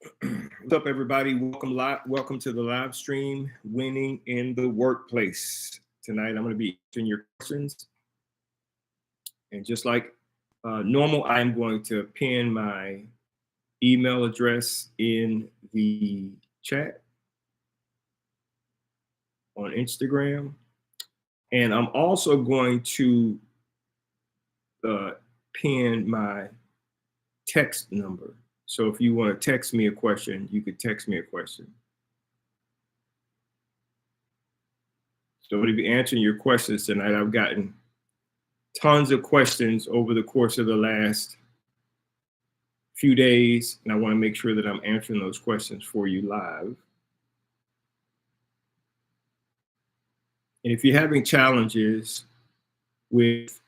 What's up, everybody? Welcome to the live stream, Winning in the Workplace. Tonight, I'm going to be answering your questions. And just like normal, I'm going to pin my email address in the chat on Instagram. And I'm also going to pin my text number. So if you want to text me a question, you could text me a question. So I'm going to be answering your questions tonight. I've gotten tons of questions over the course of the last few days, and I want to make sure that I'm answering those questions for you live. And if you're having challenges with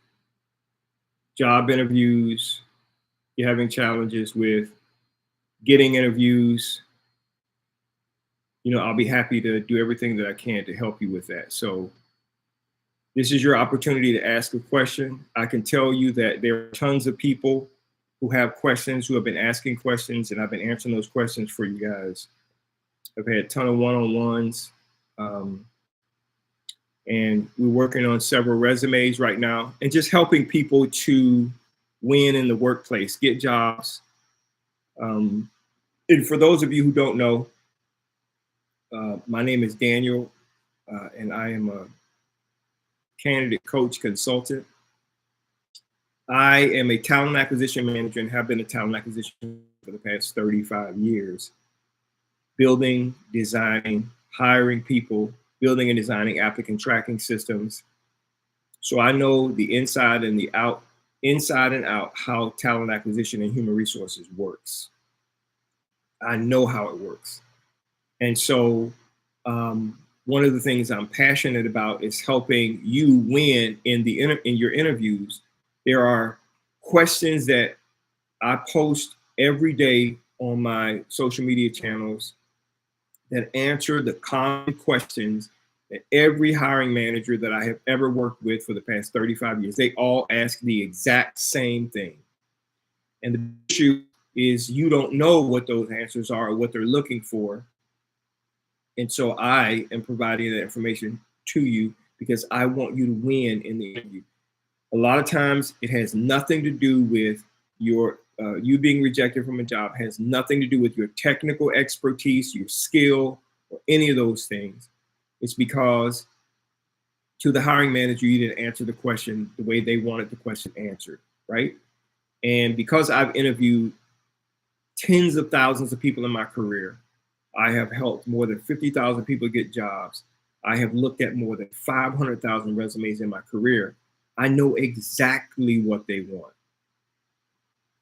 job interviews, you're having challenges with getting interviews, I'll be happy to do everything that I can to help you with that. So this is your opportunity to ask a question. I can tell you that there are tons of people who have questions, who have been asking questions, and I've been answering those questions for you guys. I've had a ton of one-on-ones, and we're working on several resumes right now and just helping people to win in the workplace, get jobs. And for those of you who don't know, my name is Daniel, and I am a candidate coach consultant. I am a talent acquisition manager and have been a talent acquisition for the past 35 years, building, designing, hiring people, building and designing applicant tracking systems. So I know the inside and out how talent acquisition and human resources works. I know how it works. And so one of the things I'm passionate about is helping you win in your interviews. There are questions that I post every day on my social media channels that answer the common questions that every hiring manager that I have ever worked with for the past 35 years, they all ask the exact same thing. And the issue is you don't know what those answers are or what they're looking for. And so I am providing that information to you because I want you to win in the interview. A lot of times it has nothing to do with you being rejected from a job, has nothing to do with your technical expertise, your skill, or any of those things. It's because to the hiring manager, you didn't answer the question the way they wanted the question answered, right? And because I've interviewed tens of thousands of people in my career, I have helped more than 50,000 people get jobs. I have looked at more than 500,000 resumes in my career. I know exactly what they want.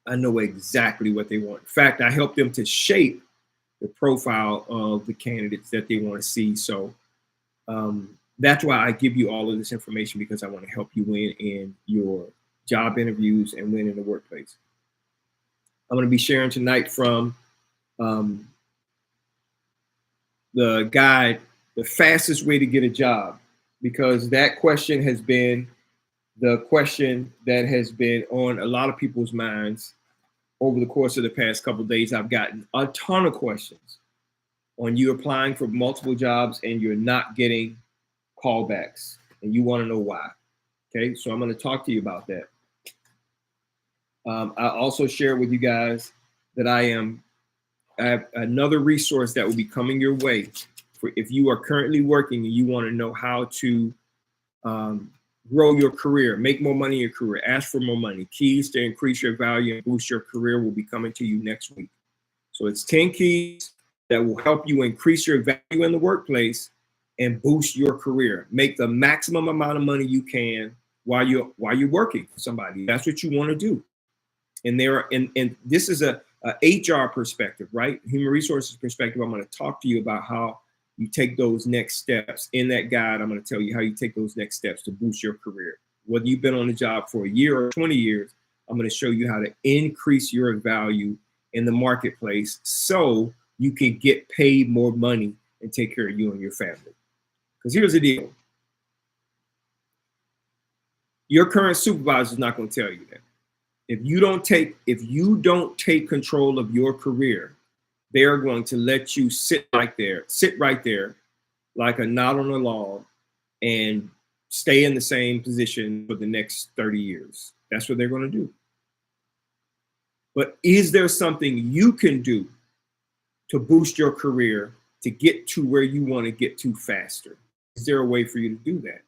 I know exactly what they want. In fact, I help them to shape the profile of the candidates that they want to see. So that's why I give you all of this information, because I want to help you win in your job interviews and win in the workplace. I'm going to be sharing tonight from the guide, the fastest way to get a job, because that question has been the question that has been on a lot of people's minds over the course of the past couple of days. I've gotten a ton of questions on you applying for multiple jobs and you're not getting callbacks, and you want to know why. Okay, so I'm going to talk to you about that. I also share with you guys that I have another resource that will be coming your way for if you are currently working and you want to know how to grow your career, make more money in your career, ask for more money. Keys to increase your value and boost your career will be coming to you next week. So it's 10 keys that will help you increase your value in the workplace and boost your career. Make the maximum amount of money you can while you're working for somebody. That's what you want to do. And this is a HR perspective, right? Human resources perspective. I'm going to talk to you about how you take those next steps. In that guide, I'm going to tell you how you take those next steps to boost your career. Whether you've been on the job for a year or 20 years, I'm going to show you how to increase your value in the marketplace so you can get paid more money and take care of you and your family. Because here's the deal. Your current supervisor is not going to tell you that. If you don't take control of your career, they're going to let you sit right there, like a knot on a log, and stay in the same position for the next 30 years. That's what they're going to do. But is there something you can do to boost your career to get to where you want to get to faster? Is there a way for you to do that?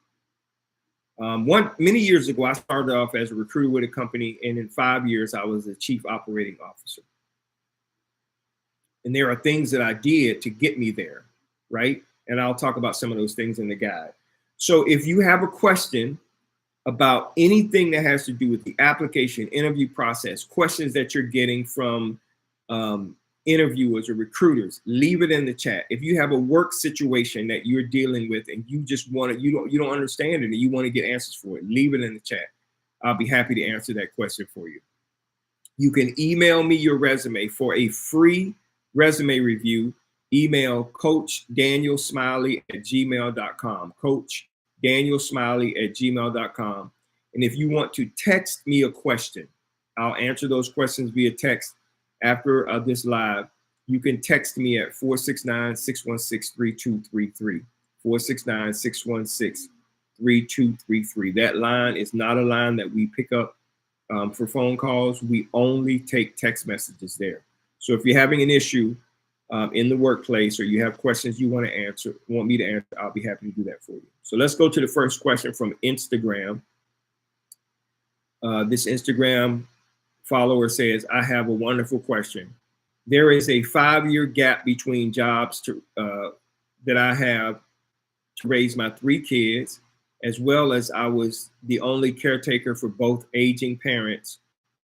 Many years ago, I started off as a recruiter with a company, and in 5 years, I was a chief operating officer. And there are things that I did to get me there, right? And I'll talk about some of those things in the guide. So if you have a question about anything that has to do with the application interview process, questions that you're getting from interviewers or recruiters, leave it in the chat. If you have a work situation that you're dealing with and you just want to, you don't understand it and you want to get answers for it, leave it in the chat. I'll be happy to answer that question for you. You can email me your resume for a free resume review. Email coachdanielsmiley@gmail.com, coachdanielsmiley@gmail.com. And if you want to text me a question, I'll answer those questions via text after this live. You can text me at 469-616-3233, 469-616-3233. That line is not a line that we pick up for phone calls. We only take text messages there. So if you're having an issue in the workplace, or you have questions you want me to answer, I'll be happy to do that for you. So let's go to the first question from Instagram. This Instagram follower says, I have a wonderful question. There is a 5-year gap between jobs that I have to raise my 3 kids, as well as I was the only caretaker for both aging parents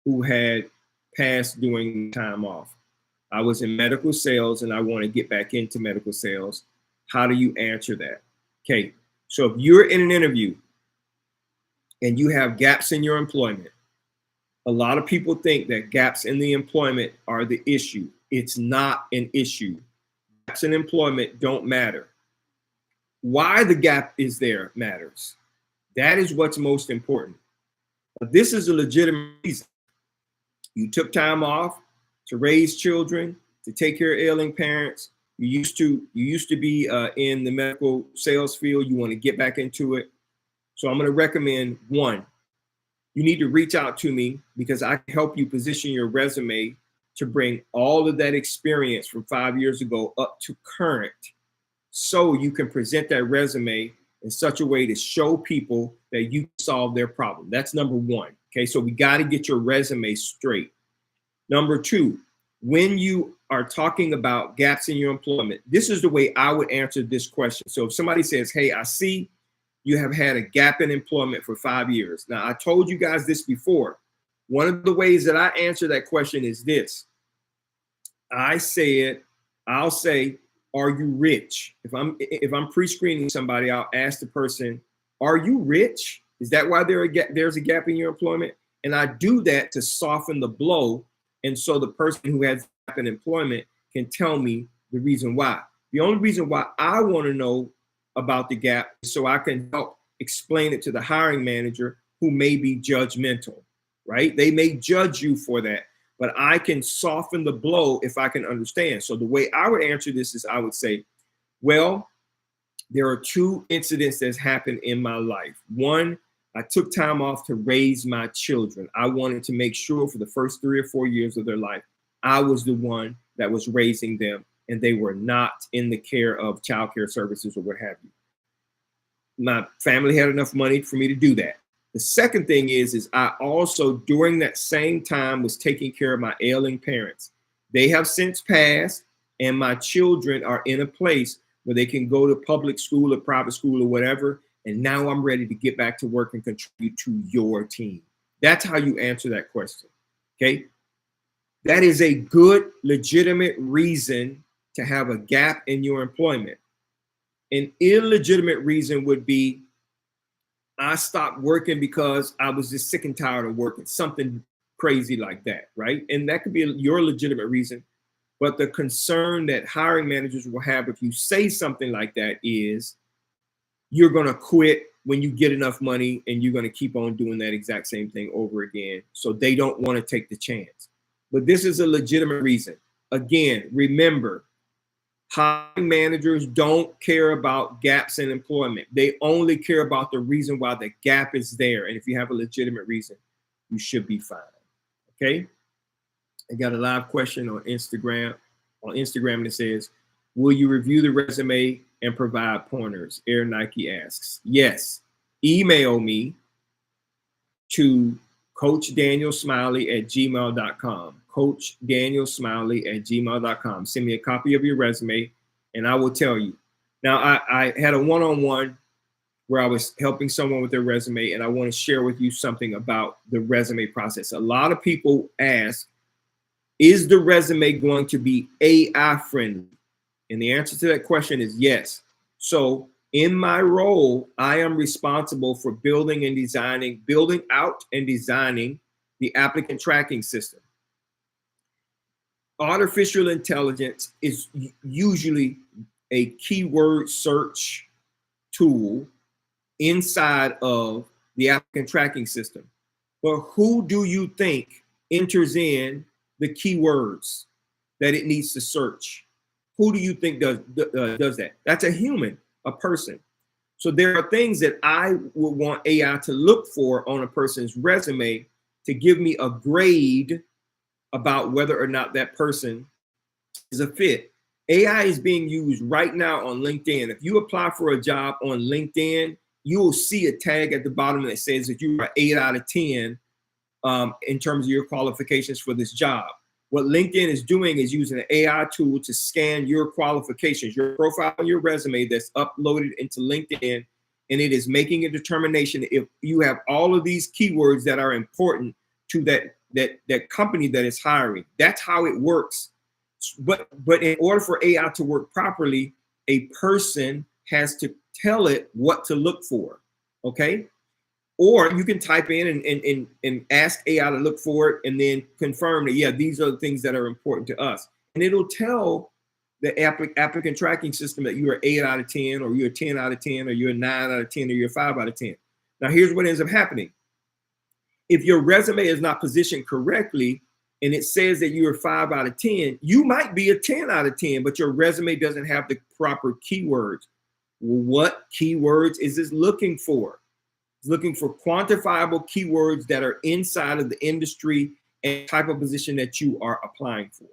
who had passed during time off. I was in medical sales and I want to get back into medical sales. How do you answer that? Okay, so if you're in an interview and you have gaps in your employment, a lot of people think that gaps in the employment are the issue. It's not an issue. Gaps in employment don't matter. Why the gap is there matters. That is what's most important. But this is a legitimate reason. You took time off to raise children, to take care of ailing parents. You used to be in the medical sales field. You want to get back into it. So I'm going to recommend, one, you need to reach out to me because I can help you position your resume to bring all of that experience from 5 years ago up to current, so you can present that resume in such a way to show people that you solved their problem. That's number one. Okay, so we got to get your resume straight. Number two, when you are talking about gaps in your employment, this is the way I would answer this question. So if somebody says, hey, I see you have had a gap in employment for 5 years. Now, I told you guys this before. One of the ways that I answer that question is this. I'll say, are you rich? If I'm pre-screening somebody, I'll ask the person, are you rich? Is that why there's a gap in your employment? And I do that to soften the blow. And so the person who has a gap in employment can tell me the reason why. The only reason why I want to know about the gap is so I can help explain it to the hiring manager, who may be judgmental, right? They may judge you for that, but I can soften the blow if I can understand. So the way I would answer this is I would say, well, there are 2 incidents that's happened in my life. One, I took time off to raise my children. I wanted to make sure for the first 3 or 4 years of their life, I was the one that was raising them, and they were not in the care of child care services or what have you. My family had enough money for me to do that. The second thing is I also, during that same time, was taking care of my ailing parents. They have since passed, and my children are in a place where they can go to public school or private school or whatever. And now I'm ready to get back to work and contribute to your team. That's how you answer that question. Okay. That is a good, legitimate reason to have a gap in your employment. An illegitimate reason would be, I stopped working because I was just sick and tired of working, something crazy like that, right? And that could be your legitimate reason. But the concern that hiring managers will have if you say something like that is, you're going to quit when you get enough money, and you're going to keep on doing that exact same thing over again. So they don't want to take the chance. But this is a legitimate reason. Again, remember, hiring managers don't care about gaps in employment. They only care about the reason why the gap is there. And if you have a legitimate reason, you should be fine. Okay. I got a live question on Instagram. And it says, will you review the resume and provide pointers? Air Nike asks. Yes. Email me to coachdanielsmiley@gmail.com. coachdanielsmiley@gmail.com. Send me a copy of your resume and I will tell you. Now, I had a one-on-one where I was helping someone with their resume, and I want to share with you something about the resume process. A lot of people ask, is the resume going to be AI friendly? And the answer to that question is yes. So in my role, I am responsible for building out and designing the applicant tracking system. Artificial intelligence is usually a keyword search tool inside of the applicant tracking system. But who do you think enters in the keywords that it needs to search? Who do you think does that? That's a human, a person. So there are things that I would want AI to look for on a person's resume to give me a grade about whether or not that person is a fit. AI is being used right now on LinkedIn. If you apply for a job on LinkedIn, you will see a tag at the bottom that says that you are 8 out of 10 in terms of your qualifications for this job. What LinkedIn is doing is using an AI tool to scan your qualifications, your profile, your resume that's uploaded into LinkedIn, and it is making a determination if you have all of these keywords that are important to that company that is hiring. That's how it works. But in order for AI to work properly, a person has to tell it what to look for. Okay. Or you can type in and ask AI to look for it and then confirm that, yeah, these are the things that are important to us. And it'll tell the applicant tracking system that you are 8 out of 10, or you're 10 out of 10, or you're 9 out of 10, or you're 5 out of 10. Now, here's what ends up happening. If your resume is not positioned correctly and it says that you're 5 out of 10, you might be a 10 out of 10, but your resume doesn't have the proper keywords. What keywords is this looking for? Looking for quantifiable keywords that are inside of the industry and type of position that you are applying for.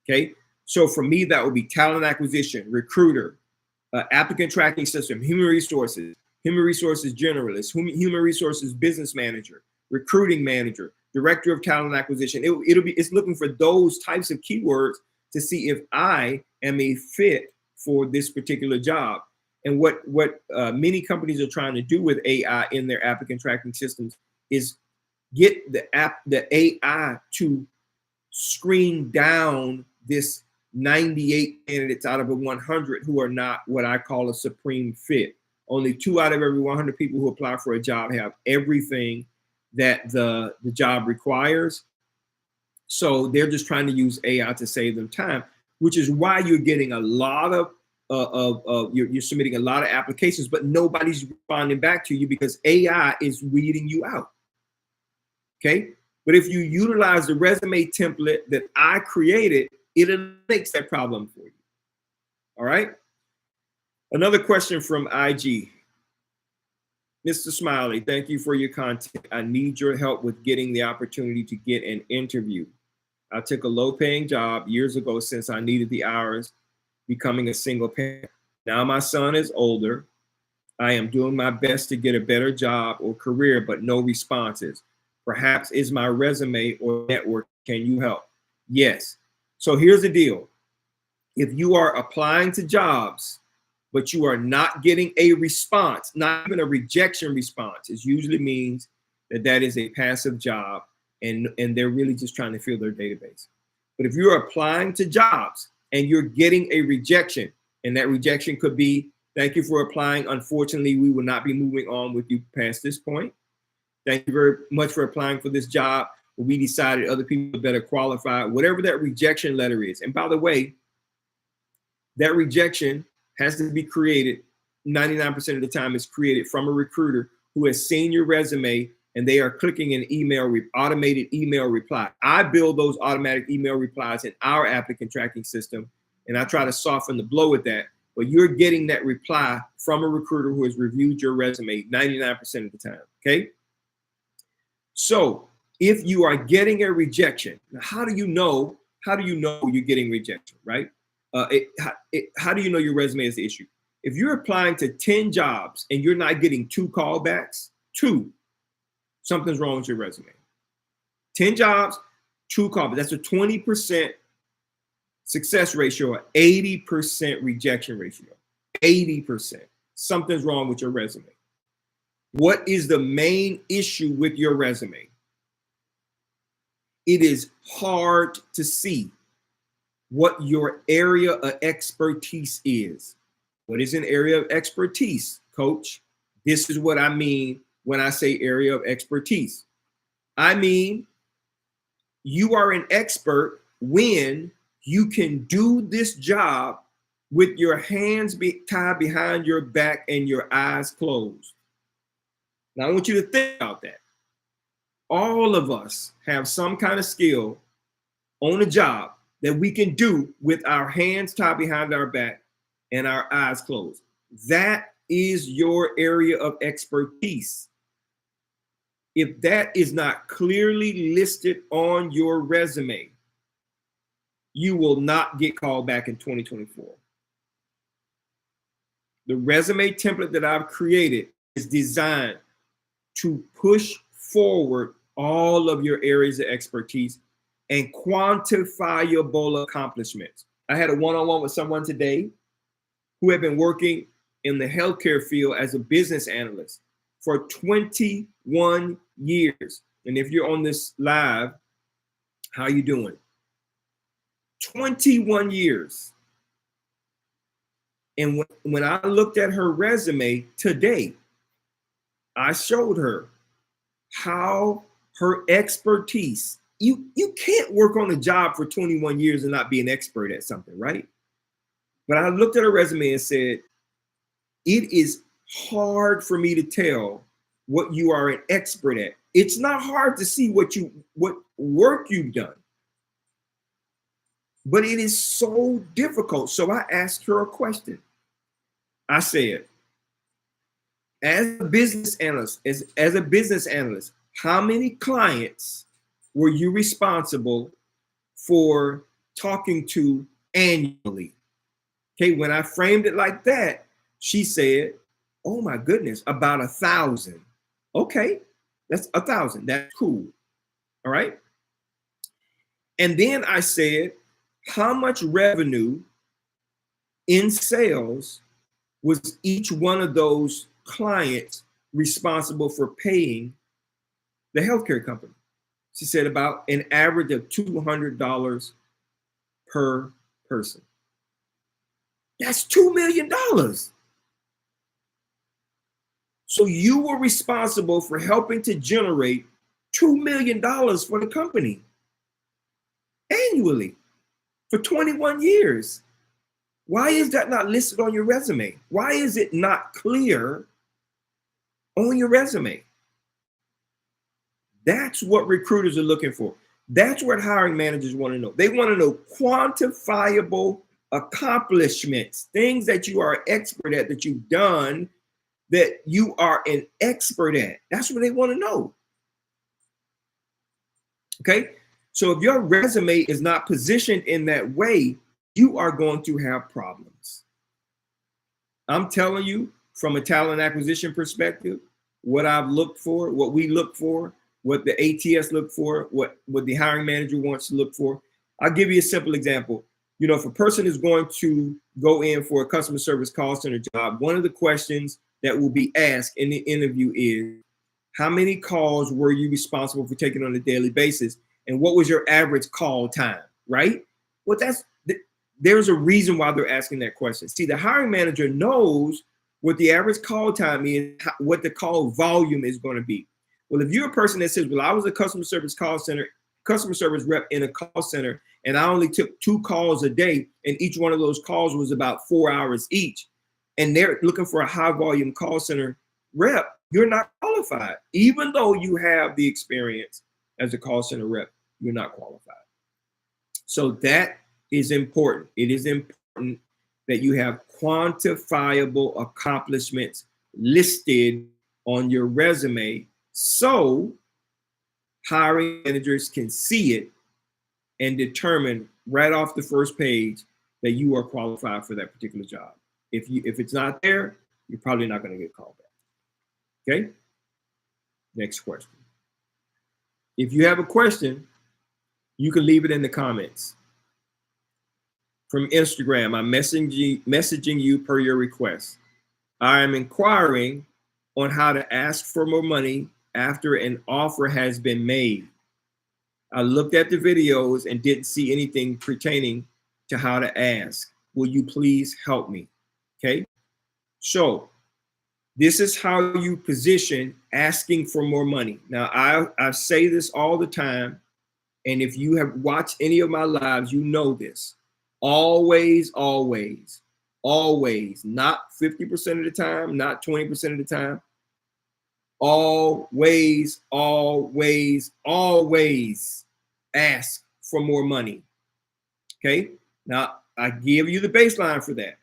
Okay. So for me, that would be talent acquisition, recruiter, applicant tracking system, human resources generalist, human resources business manager, recruiting manager, director of talent acquisition. It's looking for those types of keywords to see if I am a fit for this particular job. And what many companies are trying to do with AI in their applicant tracking systems is get the AI to screen down this 98 candidates out of a 100 who are not what I call a supreme fit. Only 2 out of every 100 people who apply for a job have everything that the job requires. So they're just trying to use AI to save them time, which is why you're getting a lot of you're submitting a lot of applications, but nobody's responding back to you because AI is weeding you out. Okay. But if you utilize the resume template that I created, it eliminates that problem for you. All right. Another question from IG. Mr. Smiley, thank you for your content. I need your help with getting the opportunity to get an interview. I took a low-paying job years ago since I needed the hours, becoming a single parent. Now my son is older. I am doing my best to get a better job or career, but no responses. Perhaps is my resume or network. Can you help? Yes. So here's the deal. If you are applying to jobs, but you are not getting a response, not even a rejection response, it usually means that is a passive job and they're really just trying to fill their database. But if you're applying to jobs and you're getting a rejection, and that rejection could be, thank you for applying. Unfortunately, we will not be moving on with you past this point. Thank you very much for applying for this job. We decided other people are better qualified, whatever that rejection letter is. And by the way, that rejection has to be created. 99% of the time it's created from a recruiter who has seen your resume and they are clicking an automated email reply. I build those automatic email replies in our applicant tracking system, and I try to soften the blow with that. But you're getting that reply from a recruiter who has reviewed your resume 99% of the time, okay? So if you are getting a rejection, how do you know you're getting rejection, right? How do you know your resume is the issue? If you're applying to 10 jobs and you're not getting 2 callbacks, something's wrong with your resume. 10 jobs, 2 callbacks. That's a 20% success ratio, 80% rejection ratio. 80%. Something's wrong with your resume. What is the main issue with your resume? It is hard to see what your area of expertise is. What is an area of expertise, coach? This is what I mean when I say area of expertise. I mean, you are an expert when you can do this job with your hands tied behind your back and your eyes closed. Now, I want you to think about that. All of us have some kind of skill on a job that we can do with our hands tied behind our back and our eyes closed. That is your area of expertise. If that is not clearly listed on your resume, you will not get called back in 2024. The resume template that I've created is designed to push forward all of your areas of expertise and quantifiable accomplishments. I had a one-on-one with someone today who had been working in the healthcare field as a business analyst for 21 years. And if you're on this live, how you doing? 21 years. And when I looked at her resume today, I showed her how her expertise, you can't work on a job for 21 years and not be an expert at something, right? But I looked at her resume and said, it is hard for me to tell what you are an expert at. It's not hard to see what work you've done, but it is so difficult. So I asked her a question. I said, as a business analyst, how many clients were you responsible for talking to annually? Okay, when I framed it like that, she said, oh my goodness, about 1,000. Okay, that's 1,000. That's cool. All right. And then I said, how much revenue in sales was each one of those clients responsible for paying the healthcare company? She said about an average of $200 per person. That's $2 million. So you were responsible for helping to generate $2 million for the company annually for 21 years. Why is that not listed on your resume? Why is it not clear on your resume? That's what recruiters are looking for. That's what hiring managers want to know. They want to know quantifiable accomplishments, things that you are an expert at, that you've done, that you are an expert at. That's what they want to know. Okay? So if your resume is not positioned in that way, you are going to have problems. I'm telling you, from a talent acquisition perspective, what I've looked for, what we look for, what the ATS look for, what the hiring manager wants to look for. I'll give you a simple example. You know, if a person is going to go in for a customer service call center job, one of the questions that will be asked in the interview is, how many calls were you responsible for taking on a daily basis? And what was your average call time, right? Well, there's a reason why they're asking that question. See, the hiring manager knows what the average call time is, what the call volume is going to be. Well, if you're a person that says, well, I was a customer service rep in a call center, and I only took 2 calls a day, and each one of those calls was about 4 hours each, and they're looking for a high volume call center rep, you're not qualified. Even though you have the experience as a call center rep, you're not qualified. So that is important. It is important that you have quantifiable accomplishments listed on your resume so hiring managers can see it and determine right off the first page that you are qualified for that particular job. If it's not there, you're probably not going to get called back. Okay? Next question. If you have a question, you can leave it in the comments. From Instagram, I'm messaging you per your request. I am inquiring on how to ask for more money after an offer has been made. I looked at the videos and didn't see anything pertaining to how to ask. Will you please help me? Okay. So this is how you position asking for more money. Now, I say this all the time. And if you have watched any of my lives, you know this. Always, always, always, not 50% of the time, not 20% of the time. Always, always, always ask for more money. Okay. Now, I give you the baseline for that.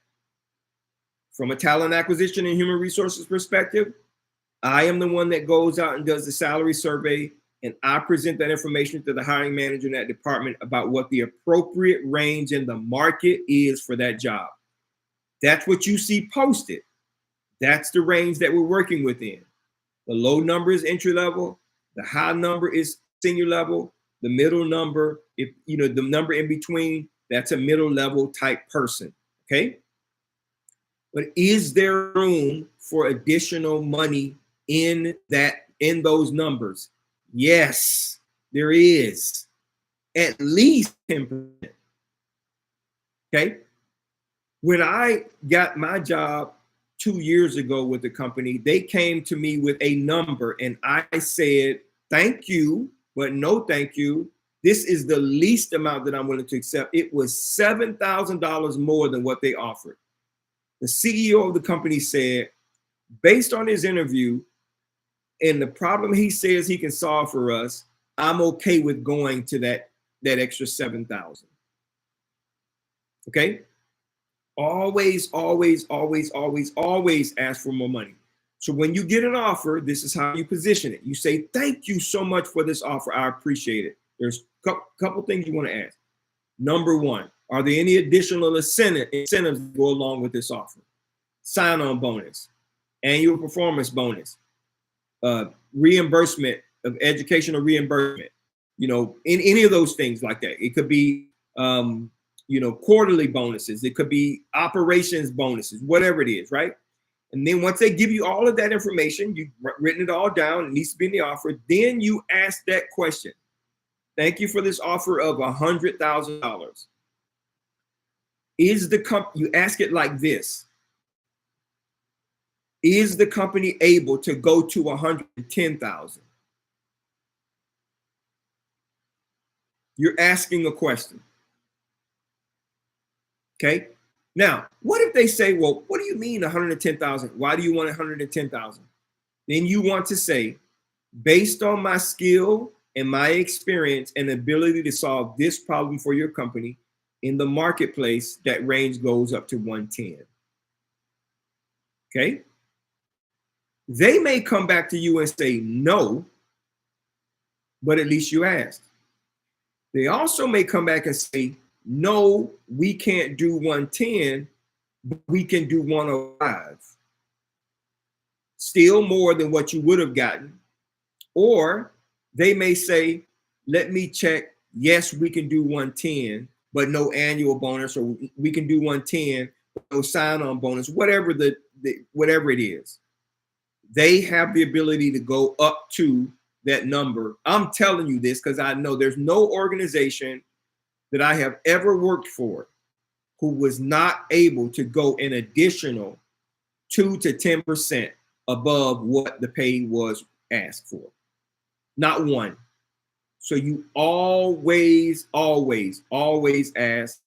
From a talent acquisition and human resources perspective, I am the one that goes out and does the salary survey, and I present that information to the hiring manager in that department about what the appropriate range in the market is for that job. That's what you see posted. That's the range that we're working within. The low number is entry level. The high number is senior level. The middle number, if you know the number in between, that's a middle level type person. Okay. But is there room for additional money in those numbers? Yes, there is. At least 10%. Okay. When I got my job 2 years ago with the company, they came to me with a number and I said, thank you, but no thank you. This is the least amount that I'm willing to accept. It was $7,000 more than what they offered. The CEO of the company said, based on his interview and the problem he says he can solve for us, I'm okay with going to that extra 7,000. Okay. Always, always, always, always, always ask for more money. So when you get an offer, this is how you position it. You say, thank you so much for this offer. I appreciate it. There's a couple things you want to ask. Number one, are there any additional incentives that go along with this offer? Sign-on bonus, annual performance bonus, reimbursement of educational reimbursement, in any of those things like that. It could be, quarterly bonuses. It could be operations bonuses, whatever it is, right? And then once they give you all of that information, you've written it all down, it needs to be in the offer. Then you ask that question. Thank you for this offer of $100,000. You ask it like this. Is the company able to go to 110,000? You're asking a question. Okay. Now, what if they say, well, what do you mean 110,000? Why do you want 110,000? Then you want to say, based on my skill and my experience and ability to solve this problem for your company in the marketplace, that range goes up to 110. Okay. They may come back to you and say no, but at least you asked. They also may come back and say, no, we can't do 110, but we can do 105. Still more than what you would have gotten. Or they may say, let me check. Yes, we can do 110, but no annual bonus, or we can do 110, but no sign-on bonus, whatever whatever it is. They have the ability to go up to that number. I'm telling you this because I know there's no organization that I have ever worked for who was not able to go an additional 2 to 10% above what the pay was asked for. Not one. So you always, always, always ask,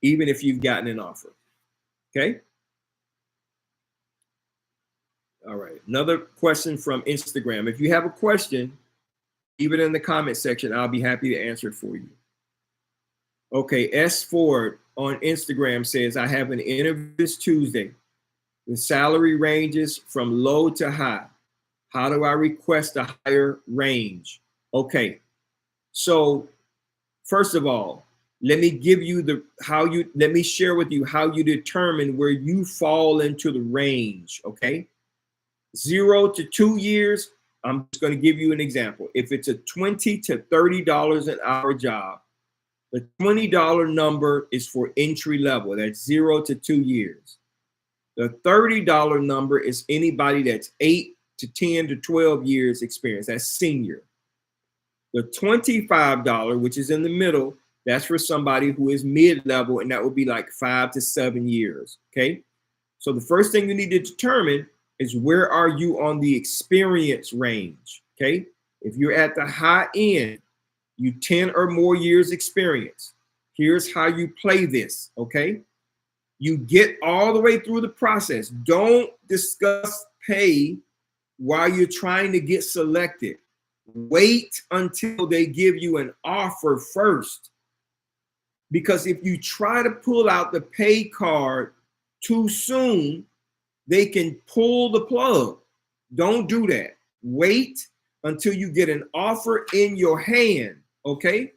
even if you've gotten an offer. Okay. All right. Another question from Instagram. If you have a question, leave it in the comment section. I'll be happy to answer it for you. Okay. S Ford on Instagram says, I have an interview this Tuesday. The salary ranges from low to high. How do I request a higher range? Okay. So first of all, let me share with you how you determine where you fall into the range. Okay. 0 to 2 years. I'm just going to give you an example. If it's a $20 to $30 an hour job, the $20 number is for entry level. That's 0 to 2 years. The $30 number is anybody that's 8 to 10 to 12 years experience. That's senior. The $25, which is in the middle, that's for somebody who is mid-level, and that would be like 5 to 7 years. Okay. So the first thing you need to determine is where are you on the experience range. Okay. If you're at the high end, you 10 or more years experience. Here's how you play this. Okay. You get all the way through the process. Don't discuss pay while you're trying to get selected. Wait until they give you an offer first. Because if you try to pull out the pay card too soon, they can pull the plug. Don't do that. Wait until you get an offer in your hand, okay?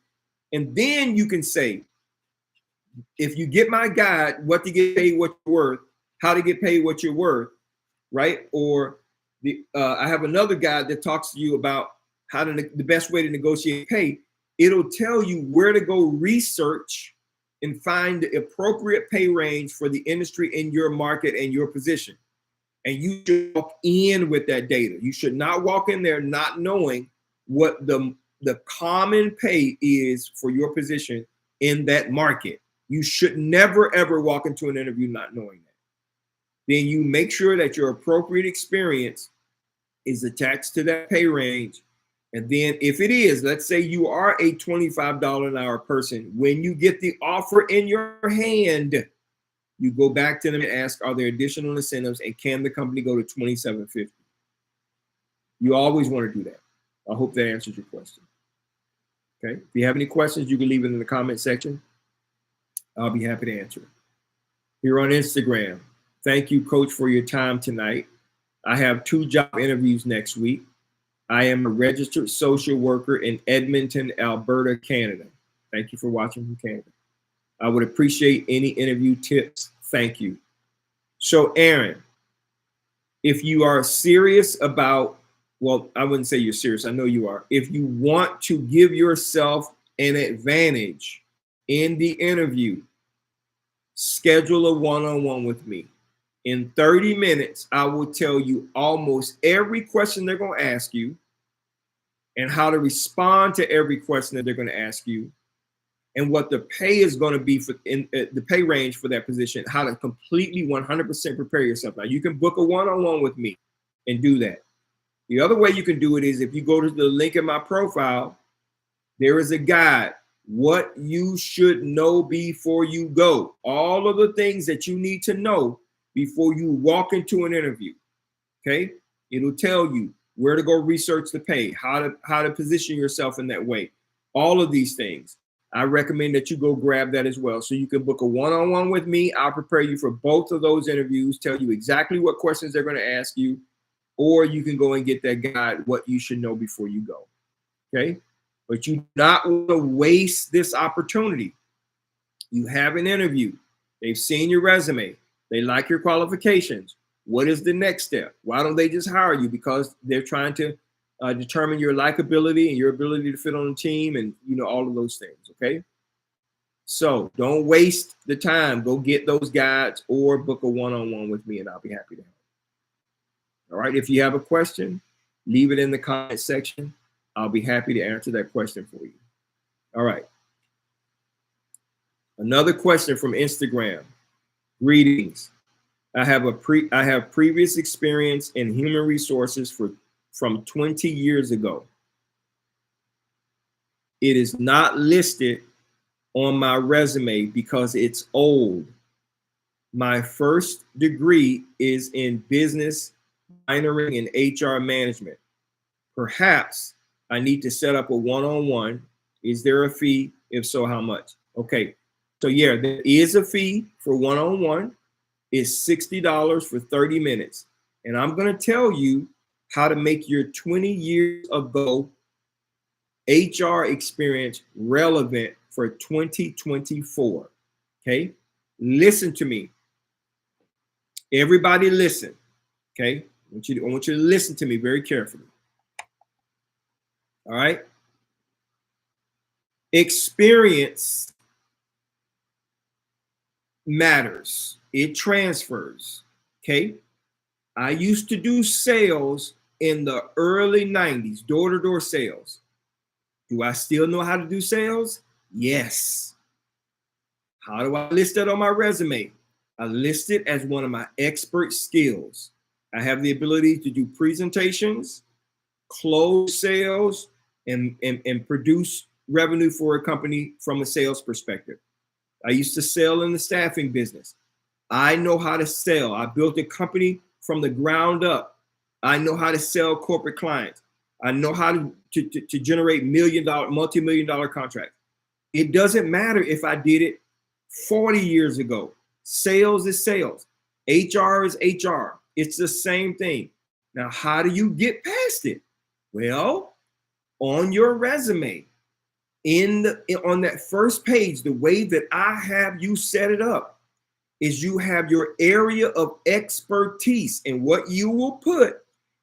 And then you can say, if you get my guide, what to get paid, what you're worth, how to get paid what you're worth, right? Or I have another guide that talks to you about how to the best way to negotiate pay. It'll tell you where to go research and find the appropriate pay range for the industry in your market and your position. And you should walk in with that data. You should not walk in there not knowing what the common pay is for your position in that market. You should never, ever walk into an interview not knowing that. Then you make sure that your appropriate experience is attached to that pay range. And then if it is, let's say you are a $25 an hour person, when you get the offer in your hand, you go back to them and ask, are there additional incentives and can the company go to $27.50? You always want to do that. I hope that answers your question. Okay. If you have any questions, you can leave it in the comment section. I'll be happy to answer. Here on Instagram, thank you, Coach, for your time tonight. I have 2 job interviews next week. I am a registered social worker in Edmonton, Alberta, Canada. Thank you for watching from Canada. I would appreciate any interview tips. Thank you. So, Aaron, if you are serious about, well, I wouldn't say you're serious. I know you are. If you want to give yourself an advantage in the interview, schedule a one-on-one with me. In 30 minutes, I will tell you almost every question they're going to ask you and how to respond to every question that they're going to ask you and what the pay is going to be for the pay range for that position, how to completely 100% prepare yourself. Now, you can book a one-on-one with me and do that. The other way you can do it is if you go to the link in my profile, there is a guide, what you should know before you go. All of the things that you need to know before you walk into an interview, okay? It'll tell you where to go research the pay, how to position yourself in that way. All of these things. I recommend that you go grab that as well. So you can book a one-on-one with me. I'll prepare you for both of those interviews, tell you exactly what questions they're going to ask you, or you can go and get that guide, what you should know before you go, okay? But you do not want to waste this opportunity. You have an interview. They've seen your resume. They like your qualifications. What is the next step? Why don't they just hire you? Because they're trying to determine your likability and your ability to fit on the team and, you know, all of those things, okay? So don't waste the time. Go get those guides or book a one-on-one with me and I'll be happy to help. All right, if you have a question, leave it in the comment section. I'll be happy to answer that question for you. All right. Another question from Instagram. Greetings. I have previous experience in human resources from 20 years ago. It is not listed on my resume because it's old. My first degree is in business minoring in HR management. Perhaps I need to set up a one-on-one. Is there a fee? If so, how much? Okay, so yeah, there is a fee for one-on-one. It's $60 for 30 minutes. And I'm going to tell you how to make your 20 years ago HR experience relevant for 2024. Okay, listen to me. Everybody listen. Okay, I want you to listen to me very carefully. All right. Experience matters. It transfers. Okay. I used to do sales in the early 90s, door-to-door sales. Do I still know how to do sales? Yes. How do I list that on my resume? I list it as one of my expert skills. I have the ability to do presentations, close sales, and produce revenue for a company from a sales perspective. I used to sell in the staffing business. I know how to sell. I built a company from the ground up. I know how to sell corporate clients. I know how to generate multi-million-dollar contracts. It doesn't matter if I did it 40 years ago. Sales is sales. HR is HR. It's the same thing. Now, how do you get past it? Well, on your resume, on that first page, the way that I have you set it up is you have your area of expertise. And what you will put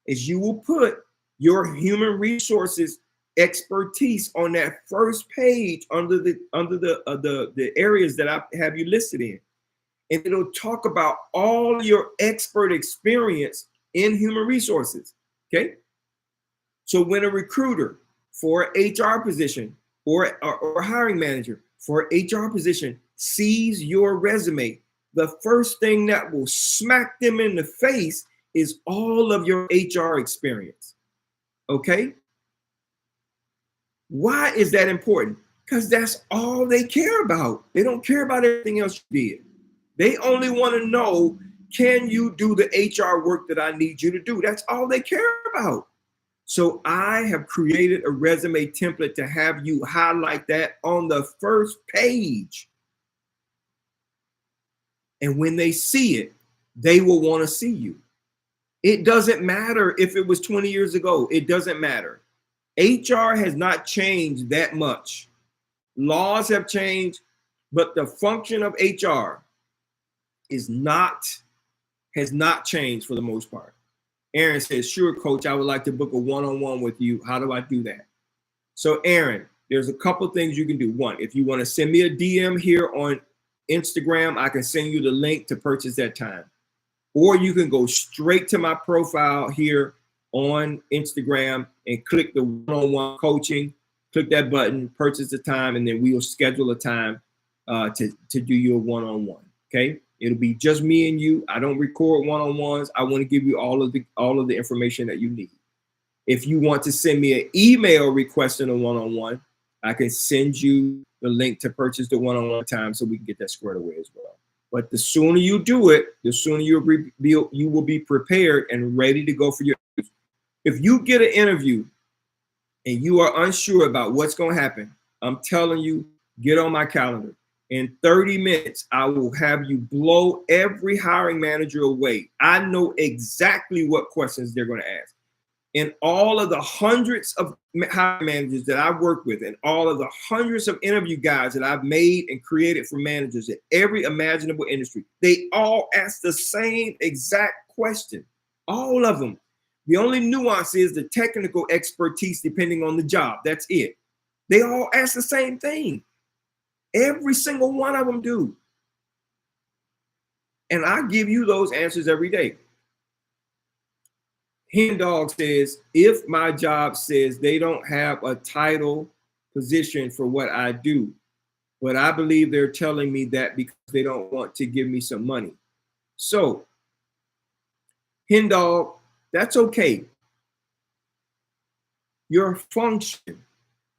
is you will put your human resources expertise on that first page under the areas that I have you listed in. And it'll talk about all your expert experience in human resources. Okay. So when a recruiter for an HR position or a hiring manager for an HR position sees your resume, the first thing that will smack them in the face is all of your HR experience. Okay? Why is that important? Because that's all they care about. They don't care about everything else you did. They only want to know, can you do the HR work that I need you to do? That's all they care about. So I have created a resume template to have you highlight that on the first page. And when they see it, they will want to see you. It doesn't matter if it was 20 years ago. It doesn't matter. HR has not changed that much. Laws have changed, but the function of HR has not changed for the most part. Aaron says, sure, coach, I would like to book a one-on-one with you. How do I do that? So Aaron, there's a couple things you can do. One, if you want to send me a DM here on Instagram, I can send you the link to purchase that time. Or you can go straight to my profile here on Instagram and click the one-on-one coaching, click that button, purchase the time, and then we will schedule a time to do your one-on-one. Okay. It'll be just me and you. I don't record one-on-ones. I want to give you all of the information that you need. If you want to send me an email requesting a one-on-one, I can send you the link to purchase the one-on-one time so we can get that squared away as well. But the sooner you do it, the sooner you will be prepared and ready to go for your interviews. If you get an interview and you are unsure about what's going to happen, I'm telling you, get on my calendar. In 30 minutes, I will have you blow every hiring manager away. I know exactly what questions they're going to ask. And all of the hundreds of hiring managers that I've worked with and all of the hundreds of interview guides that I've made and created for managers in every imaginable industry, they all ask the same exact question. All of them. The only nuance is the technical expertise depending on the job. That's it. They all ask the same thing. Every single one of them do. And I give you those answers every day. Hen Dog says, if my job says they don't have a title position for what I do, but I believe they're telling me that because they don't want to give me some money. So, Hen Dog, that's okay. Your function,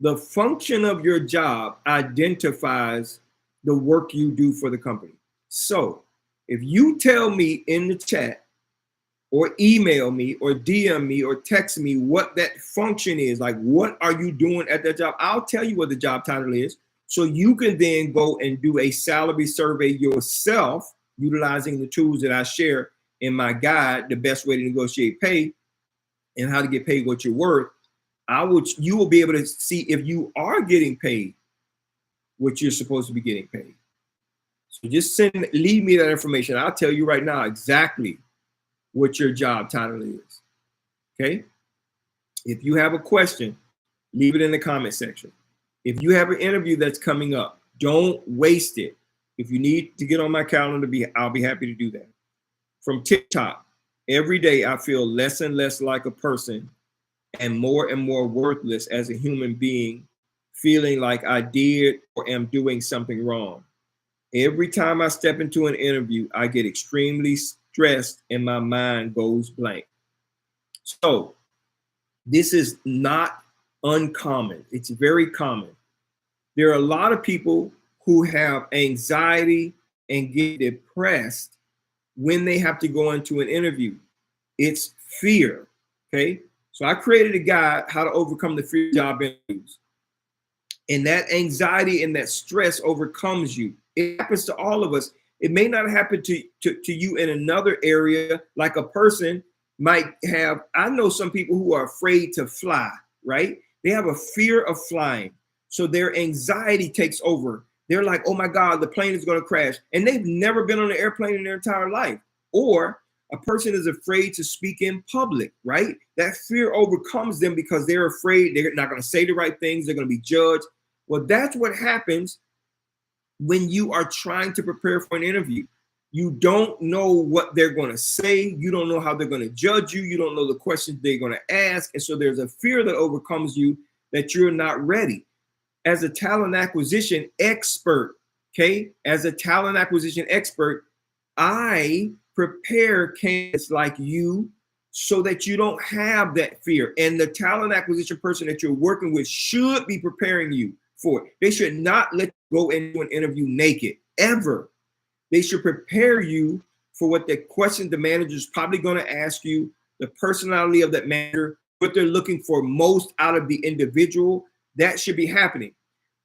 the function of your job identifies the work you do for the company. So if you tell me in the chat or email me or DM me or text me what that function is. Like, what are you doing at that job? I'll tell you what the job title is. So you can then go and do a salary survey yourself, utilizing the tools that I share in my guide, The Best Way to Negotiate Pay and How to Get Paid What You're Worth. You will be able to see if you are getting paid what you're supposed to be getting paid. So just leave me that information. I'll tell you right now exactly what your job title is. Okay? If you have a question, leave it in the comment section. If you have an interview that's coming up, don't waste it. If you need to get on my calendar, I'll be happy to do that. From TikTok, every day I feel less and less like a person and more worthless as a human being, feeling like I did or am doing something wrong. Every time I step into an interview, I get extremely stressed and my mind goes blank. So this is not uncommon. It's very common. There are a lot of people who have anxiety and get depressed when they have to go into an interview. It's fear, okay? So I created a guide, How to Overcome the Fear of Job Interviews. And that anxiety and that stress overcomes you. It happens to all of us. It may not happen to you in another area, like a person might have. I know some people who are afraid to fly, right? They have a fear of flying. So their anxiety takes over. They're like, oh my God, the plane is going to crash. And they've never been on an airplane in their entire life. Or a person is afraid to speak in public, right? That fear overcomes them because they're afraid they're not going to say the right things. They're going to be judged. Well, that's what happens when you are trying to prepare for an interview. You don't know what they're going to say. You don't know how they're going to judge you. You don't know the questions they're going to ask. And so there's a fear that overcomes you that you're not ready. As a talent acquisition expert, okay, I prepare candidates like you so that you don't have that fear. And the talent acquisition person that you're working with should be preparing you for it. They should not let you go into an interview naked, ever. They should prepare you for what the question the manager is probably going to ask you, the personality of that manager, what they're looking for most out of the individual. That should be happening.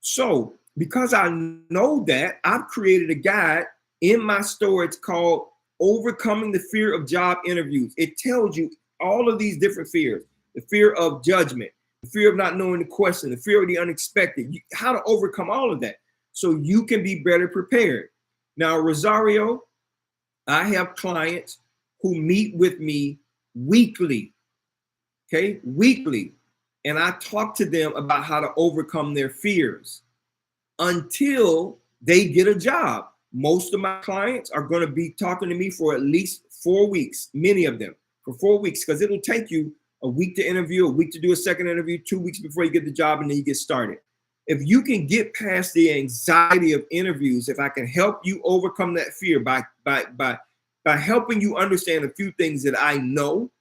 So because I know that, I've created a guide in my store. It's called Overcoming the Fear of Job Interviews. It tells you all of these different fears: the fear of judgment, the fear of not knowing the question, the fear of the unexpected, how to overcome all of that so you can be better prepared. Now, Rosario, I have clients who meet with me weekly, okay, weekly. And I talk to them about how to overcome their fears until they get a job. Most of my clients are going to be talking to me for at least 4 weeks, many of them for 4 weeks, because it'll take you a week to interview, a week to do a second interview, 2 weeks before you get the job, and then you get started. If you can get past the anxiety of interviews, if I can help you overcome that fear by helping you understand a few things that I know,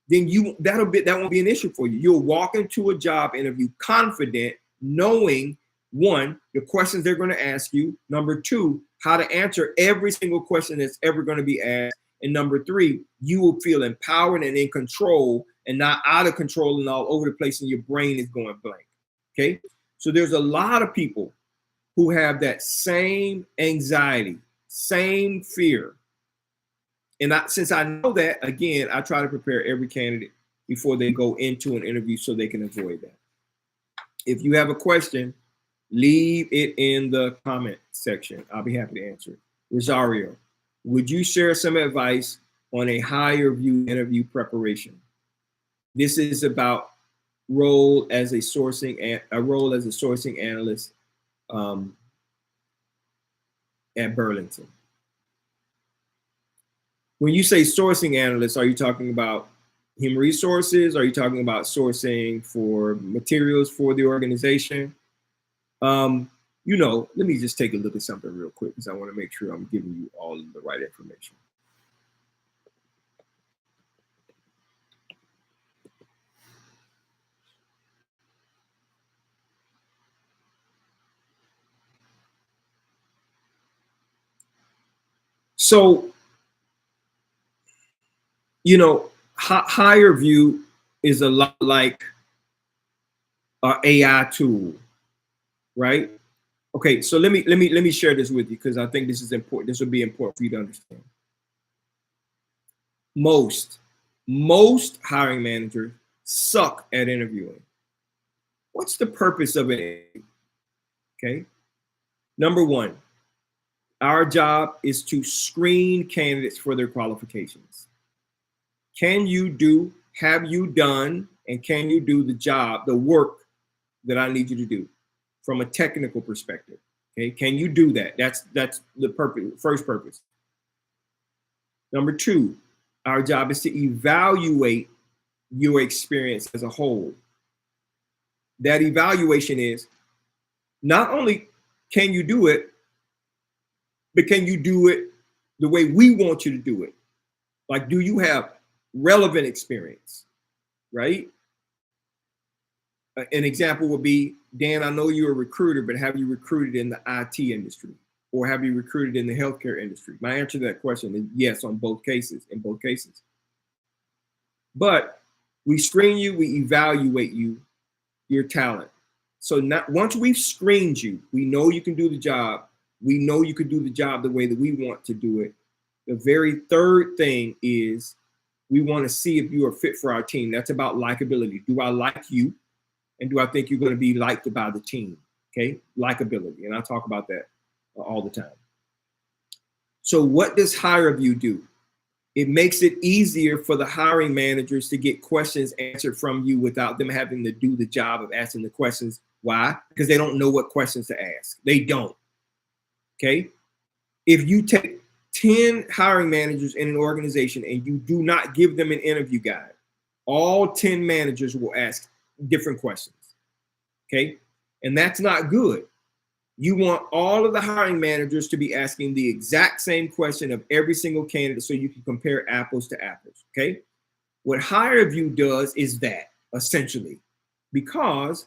then that won't be an issue for you. You'll walk into a job interview confident, knowing, one, the questions they're going to ask you. Number two, how to answer every single question that's ever going to be asked. And number three, you will feel empowered and in control and not out of control and all over the place, and your brain is going blank. Okay. So there's a lot of people who have that same anxiety, same fear. And since I know that, again, I try to prepare every candidate before they go into an interview so they can avoid that. If you have a question, leave it in the comment section. I'll be happy to answer it. Rosario, would you share some advice on a higher view interview preparation? This is about role as a sourcing analyst at Burlington. When you say sourcing analyst, are you talking about human resources? Are you talking about sourcing for materials for the organization? Let me just take a look at something real quick because I want to make sure I'm giving you all of the right information. So you know, higher view is a lot like an AI tool, right? Okay, so let me share this with you because I think this is important. This will be important for you to understand. Most hiring managers suck at interviewing. What's the purpose of it? Okay. Number one, our job is to screen candidates for their qualifications. Can you do, have you done, and can you do the job, the work that I need you to do from a technical perspective? Okay, can you do that? That's the purpose, first purpose. Number two, our job is to evaluate your experience as a whole. That evaluation is not only can you do it, but can you do it the way we want you to do it? Like, do you have relevant experience, right? An example would be, Dan, I know you're a recruiter, but have you recruited in the IT industry? Or have you recruited in the healthcare industry? My answer to that question is yes, in both cases. But we screen you, we evaluate you, your talent. So once we've screened you, we know you can do the job. We know you can do the job the way that we want to do it. The very third thing is we want to see if you are fit for our team. That's about likability. Do I like you? And do I think you're going to be liked by the team? Okay, likability. And I talk about that all the time. So what does HireView do? It makes it easier for the hiring managers to get questions answered from you without them having to do the job of asking the questions. Why? Because they don't know what questions to ask. They don't. Okay. If you take 10 hiring managers in an organization and you do not give them an interview guide, all 10 managers will ask different questions. Okay. And that's not good. You want all of the hiring managers to be asking the exact same question of every single candidate so you can compare apples to apples, okay? What HireView does is that, essentially, because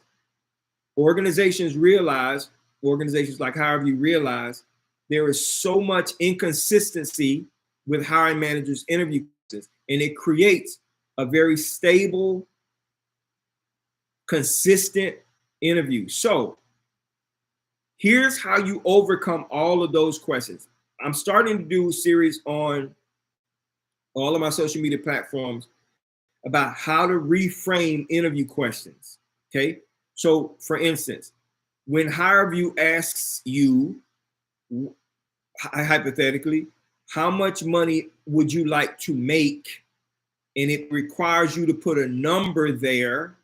organizations like HireView realize there is so much inconsistency with hiring managers' interview process, and it creates a very stable, consistent interview. So here's how you overcome all of those questions. I'm starting to do a series on all of my social media platforms about how to reframe interview questions, okay? So for instance, when HireView asks you, hypothetically, how much money would you like to make? And it requires you to put a number there,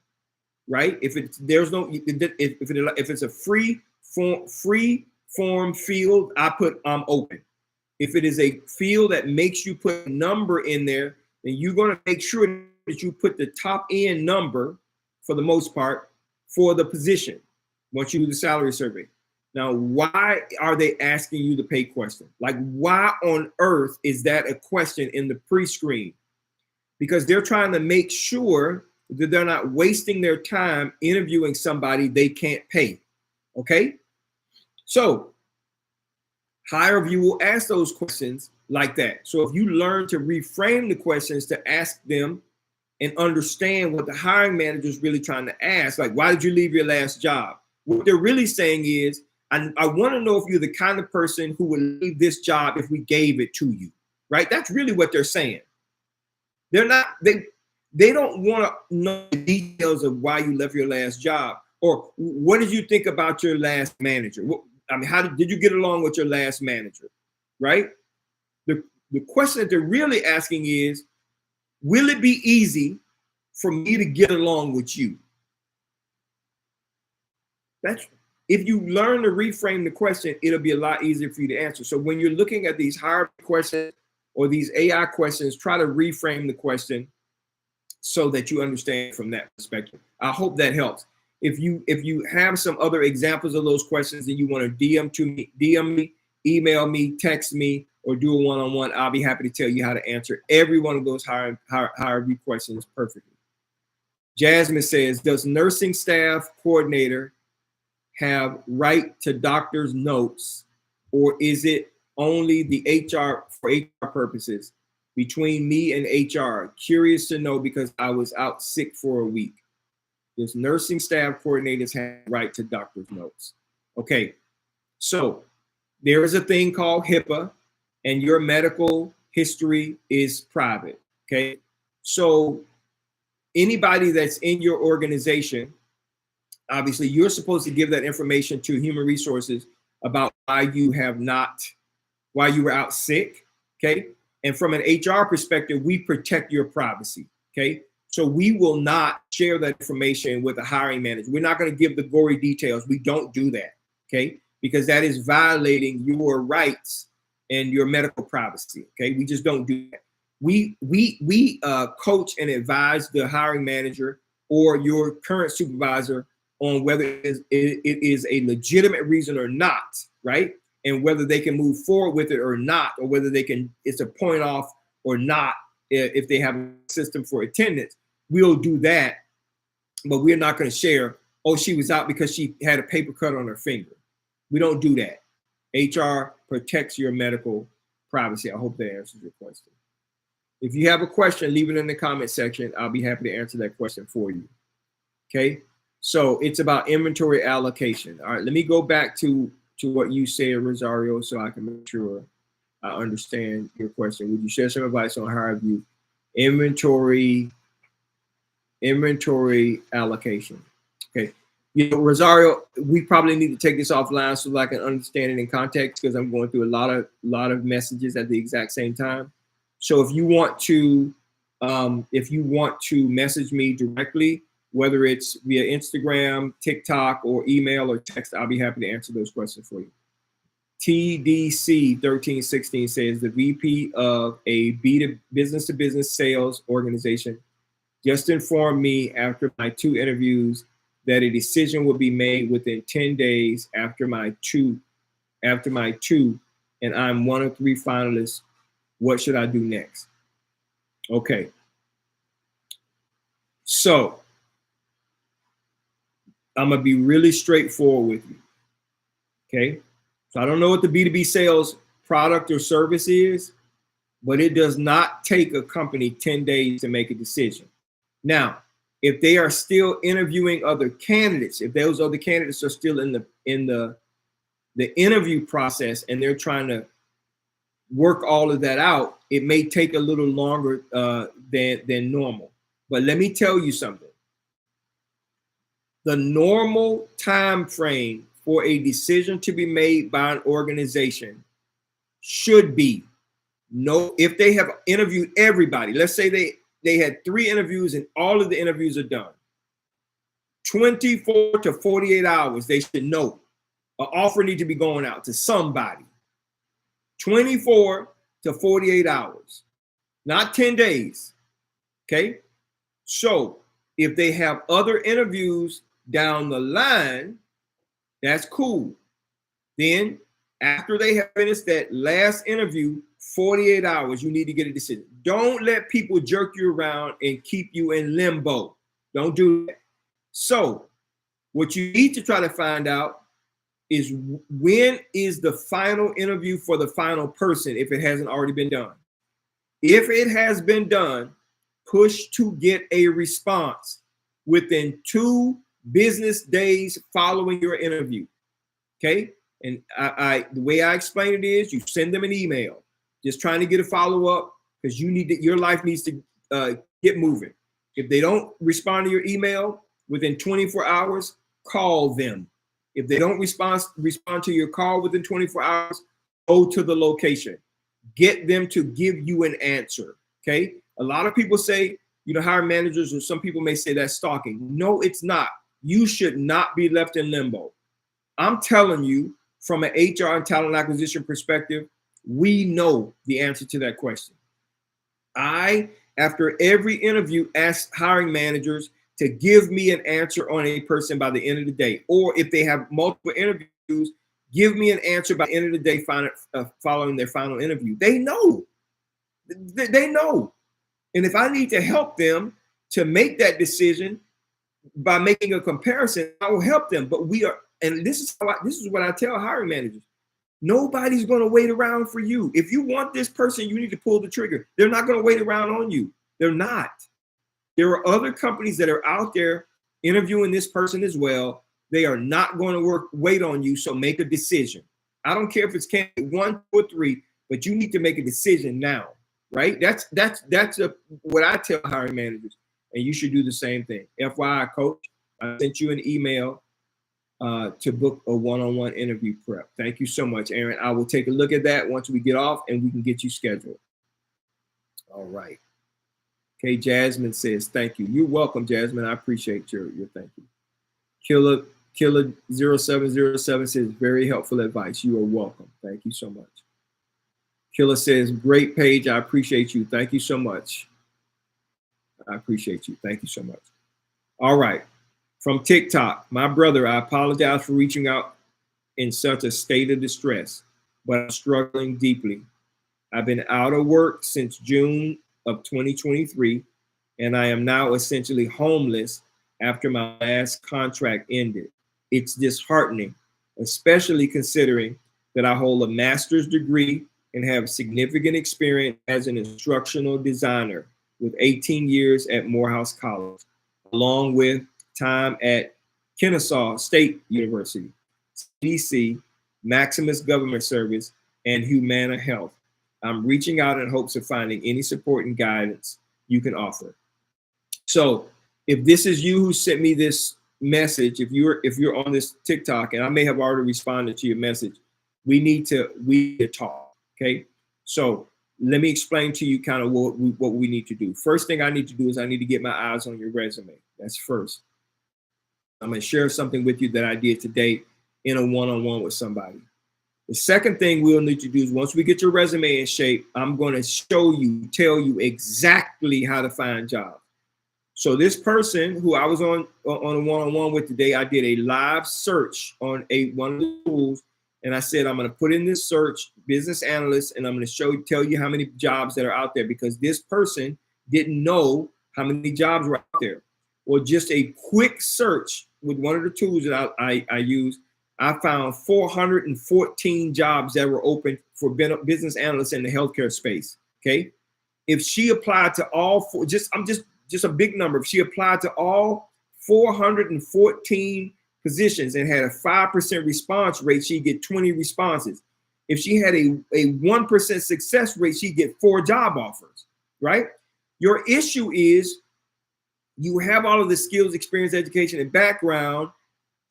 right? If it's a free form field, I put I'm open. If it is a field that makes you put a number in there, then you're going to make sure that you put the top end number, for the most part, for the position once you do the salary survey. Now, why are they asking you the pay question? Like, why on earth is that a question in the pre-screen? Because they're trying to make sure that they're not wasting their time interviewing somebody they can't pay. Okay? So HireView will ask those questions like that. So if you learn to reframe the questions to ask them and understand what the hiring manager is really trying to ask, like, why did you leave your last job? What they're really saying is, I want to know if you're the kind of person who would leave this job if we gave it to you, right? That's really what they're saying. They don't want to know the details of why you left your last job, or what did you think about your last manager? I mean, how did you get along with your last manager, right? The question that they're really asking is, will it be easy for me to get along with you? That's, if you learn to reframe the question, it'll be a lot easier for you to answer. So when you're looking at these hard questions or these AI questions, try to reframe the question so that you understand from that perspective. I hope that helps. If you have some other examples of those questions and you want to DM me, email me, text me, or do a one-on-one, I'll be happy to tell you how to answer every one of those HireView questions perfectly. Jasmine says, does nursing staff coordinator have right to doctor's notes, or is it only the HR for HR purposes? between me and HR. Curious to know because I was out sick for a week. Does nursing staff coordinators have right to doctor's notes? Okay, so there is a thing called HIPAA, and your medical history is private. Okay, so anybody that's in your organization, obviously you're supposed to give that information to human resources about why you were out sick. Okay, and from an HR perspective, we protect your privacy. Okay, so we will not share that information with a hiring manager. We're not going to give the gory details. We don't do that. Okay, because that is violating your rights and your medical privacy. Okay, we just don't do that. We coach and advise the hiring manager or your current supervisor on whether it is a legitimate reason or not, right? And whether they can move forward with it or not, or whether it's a point off or not, if they have a system for attendance. We'll do that, but we're not going to share, oh, she was out because she had a paper cut on her finger. We don't do that. HR protects your medical privacy. I hope that answers your question. If you have a question, leave it in the comment section. I'll be happy to answer that question for you. Okay, so it's about inventory allocation. All right, let me go back to what you said, Rosario, so I can make sure I understand your question. Would you share some advice on how I view inventory allocation? Okay, Rosario, we probably need to take this offline so that I can understand it in context, because I'm going through a lot of messages at the exact same time. So if you want to message me directly, whether it's via Instagram, TikTok, or email or text, I'll be happy to answer those questions for you. TDC 1316 says the VP of a business to business sales organization just informed me after my 2 interviews that a decision will be made within 10 days after my two, and I'm one of 3 finalists. What should I do next? Okay. So I'm going to be really straightforward with you. Okay. So I don't know what the B2B sales product or service is, but it does not take a company 10 days to make a decision. Now, if they are still interviewing other candidates, if those other candidates are still in the interview process and they're trying to work all of that out, it may take a little longer than normal. But let me tell you something. The normal time frame for a decision to be made by an organization should be if they have interviewed everybody. Let's say they had 3 interviews and all of the interviews are done. 24 to 48 hours, they should know an offer needs to be going out to somebody. 24 to 48 hours, not 10 days. Okay. So if they have other interviews down the line, that's cool. Then after they have finished that last interview, 48 hours, you need to get a decision. Don't let people jerk you around and keep you in limbo. Don't do that. So what you need to try to find out is when is the final interview for the final person if it hasn't already been done. If it has been done, push to get a response within 2 business days following your interview. Okay. And the way I explain it is you send them an email, just trying to get a follow-up because your life needs to get moving. If they don't respond to your email within 24 hours, call them. If they don't respond to your call within 24 hours, go to the location. Get them to give you an answer, okay? A lot of people say, hiring managers or some people may say that's stalking. No, it's not. You should not be left in limbo. I'm telling you, from an HR and talent acquisition perspective, we know the answer to that question. After every interview, ask hiring managers to give me an answer on a person by the end of the day. Or if they have multiple interviews, give me an answer by the end of the day following their final interview. They know. They know. And if I need to help them to make that decision by making a comparison, I will help them. But and this is what I tell hiring managers. Nobody's going to wait around for you. If you want this person, you need to pull the trigger. They're not going to wait around on you. They're not. There are other companies that are out there interviewing this person as well. They are not going to wait on you. So make a decision. I don't care if it's candidate 1, 2, or 3, but you need to make a decision now, right? That's what I tell hiring managers, and you should do the same thing. FYI, coach, I sent you an email to book a one-on-one interview prep. Thank you so much, Aaron. I will take a look at that once we get off, and we can get you scheduled. All right. Okay, Jasmine says, thank you. You're welcome, Jasmine. I appreciate your thank you. Killer 0707 says, very helpful advice. You are welcome. Thank you so much. Killer says, great page. I appreciate you. Thank you so much. I appreciate you. Thank you so much. All right. From TikTok, my brother, I apologize for reaching out in such a state of distress, but I'm struggling deeply. I've been out of work since June of 2023, and I am now essentially homeless after my last contract ended. It's disheartening, especially considering that I hold a master's degree and have significant experience as an instructional designer with 18 years at Morehouse College, along with time at Kennesaw State University, CDC, Maximus Government Service, and Humana Health. I'm reaching out in hopes of finding any support and guidance you can offer. So if this is you who sent me this message, if you're on this TikTok, and I may have already responded to your message, we need to talk, okay? So let me explain to you kind of what we need to do. First thing I need to do is I need to get my eyes on your resume. That's first. I'm going to share something with you that I did today in a one-on-one with somebody. The second thing we'll need to do is once we get your resume in shape, I'm going to tell you exactly how to find jobs. So this person who I was on a one-on-one with today, I did a live search on one of the tools, and I said, I'm going to put in this search, business analyst, and I'm going to tell you how many jobs that are out there, because this person didn't know how many jobs were out there. Well, just a quick search with one of the tools that I use, I found 414 jobs that were open for business analysts in the healthcare space. Okay, if she applied to all four, just a big number. If she applied to all 414 positions and had a 5% response rate, she'd get 20 responses. If she had a 1% success rate, she'd get 4 job offers. Right? Your issue is you have all of the skills, experience, education, and background.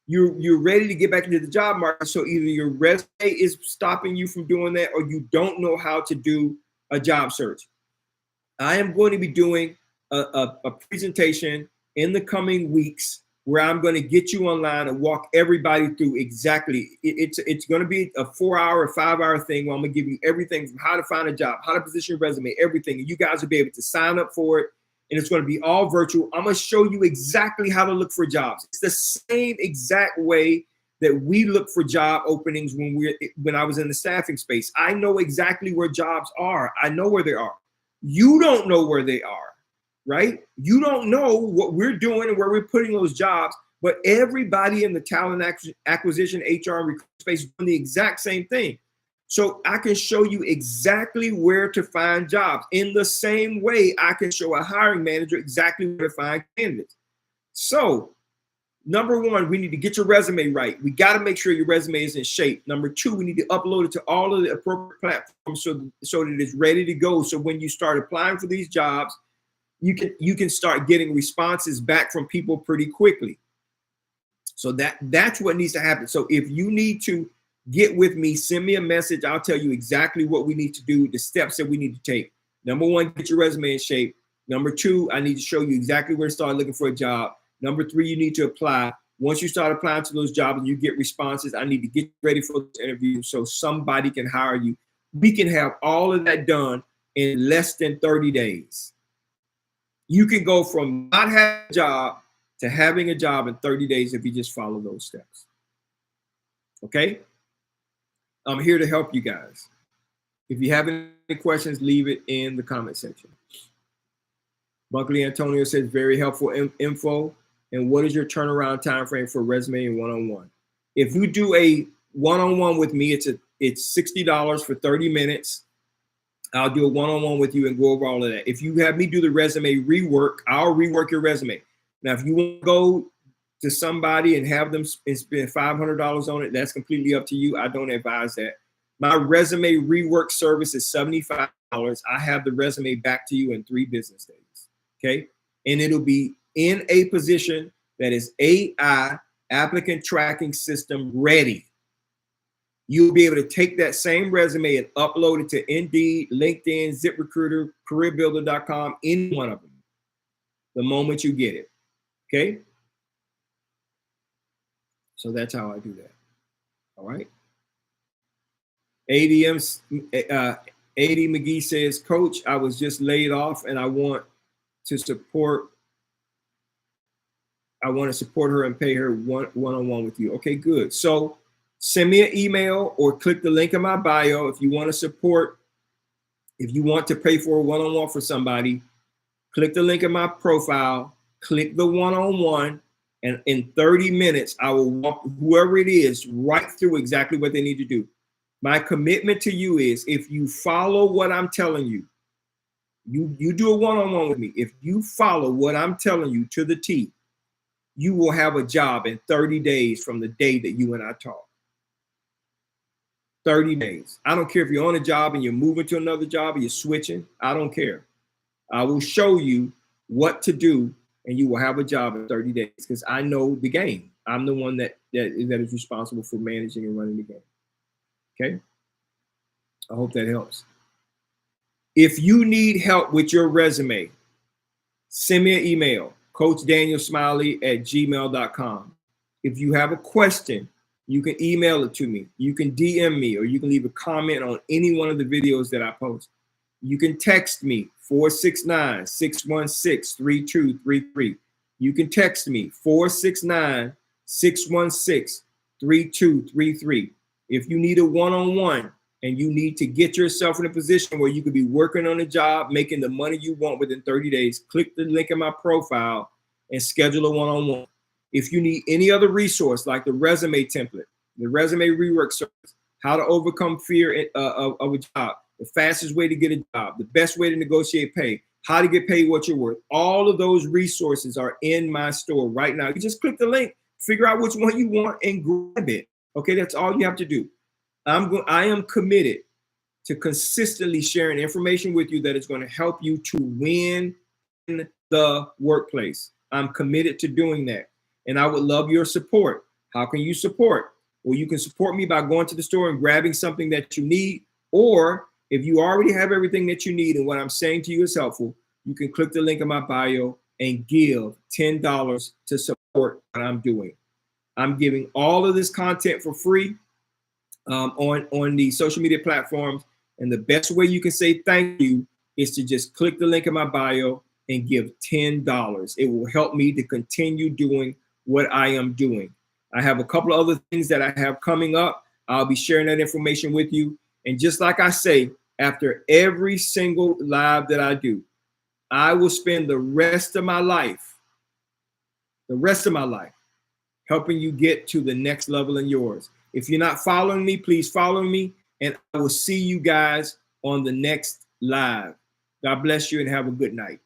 You're ready to get back into the job market. So either your resume is stopping you from doing that, or you don't know how to do a job search. I am going to be doing a presentation in the coming weeks where I'm going to get you online and walk everybody through exactly. It's going to be a 4-hour, 5-hour thing where I'm going to give you everything from how to find a job, how to position your resume, everything. And you guys will be able to sign up for it. And it's going to be all virtual. I'm going to show you exactly how to look for jobs. It's the same exact way that we look for job openings when I was in the staffing space. I know exactly where jobs are. I know where they are. You don't know where they are, right? You don't know what we're doing and where we're putting those jobs, but everybody in the talent acquisition, HR, and recruitment space is doing the exact same thing. So I can show you exactly where to find jobs. In the same way, I can show a hiring manager exactly where to find candidates. So number one, we need to get your resume right. We got to make sure your resume is in shape. Number two, we need to upload it to all of the appropriate platforms so that it's ready to go. So when you start applying for these jobs, you can start getting responses back from people pretty quickly. So that's what needs to happen. So if you need to get with me, send me a message. I'll tell you exactly what we need to do, the steps that we need to take. Number one, get your resume in shape. Number two, I need to show you exactly where to start looking for a job. Number three, you need to apply. Once you start applying to those jobs and you get responses, I need to get ready for this interview so somebody can hire you. We can have all of that done in less than 30 days. You can go from not having a job to having a job in 30 days if you just follow those steps. Okay? I'm here to help you guys. If you have any questions, leave it in the comment section. Bunkley Antonio says, very helpful info. And what is your turnaround time frame for resume and one-on-one? If you do a one-on-one with me, it's a It's $60 for 30 minutes. I'll do a one-on-one with you and go over all of that. If you have me do the resume rework, I'll rework your resume. Now, if you want to go to somebody and have them spend $500 on it, that's completely up to you. I don't advise that. My resume rework service is $75. I have the resume back to you in 3 business days. Okay. And it'll be in a position that is AI, applicant tracking system ready. You'll be able to take that same resume and upload it to Indeed, LinkedIn, ZipRecruiter, CareerBuilder.com, any one of them, the moment you get it. Okay. So that's how I do that. All right. AD McGee says, Coach, I was just laid off and I want to support her and pay her one-on-one with you. Okay, good. So send me an email or click the link in my bio if you want to support, if you want to pay for a one-on-one for somebody, click the link in my profile, click the one-on-one, and in 30 minutes, I will walk whoever it is right through exactly what they need to do. My commitment to you is if you follow what I'm telling you, you do a one-on-one with me. If you follow what I'm telling you to the T, you will have a job in 30 days from the day that you and I talk. 30 days. I don't care if you're on a job and you're moving to another job or you're switching. I don't care. I will show you what to do and you will have a job in 30 days because I know the game. I'm the one that is responsible for managing and running the game. Okay? I hope that helps. If you need help with your resume, send me an email, CoachDanielSmiley@gmail.com. If you have a question, you can email it to me. You can DM me, or you can leave a comment on any one of the videos that I post. You can text me, 469-616-3233. You can text me, 469-616-3233. If you need a one-on-one and you need to get yourself in a position where you could be working on a job, making the money you want within 30 days, click the link in my profile and schedule a one-on-one. If you need any other resource like the resume template, the resume rework service, how to overcome fear of a job, the fastest way to get a job, the best way to negotiate pay, how to get paid what you're worth, all of those resources are in my store right now. You just click the link, figure out which one you want and grab it. Okay, that's all you have to do. I am committed to consistently sharing information with you that is going to help you to win in the workplace. I'm committed to doing that. And I would love your support. How can you support? Well, you can support me by going to the store and grabbing something that you need. Or if you already have everything that you need and what I'm saying to you is helpful, you can click the link in my bio and give $10 to support what I'm doing. I'm giving all of this content for free on the social media platforms. And the best way you can say thank you is to just click the link in my bio and give $10. It will help me to continue doing what I am doing. I have a couple of other things that I have coming up. I'll be sharing that information with you. And just like I say, after every single live that I do, I will spend the rest of my life, helping you get to the next level in yours. If you're not following me, please follow me, and I will see you guys on the next live. God bless you and have a good night.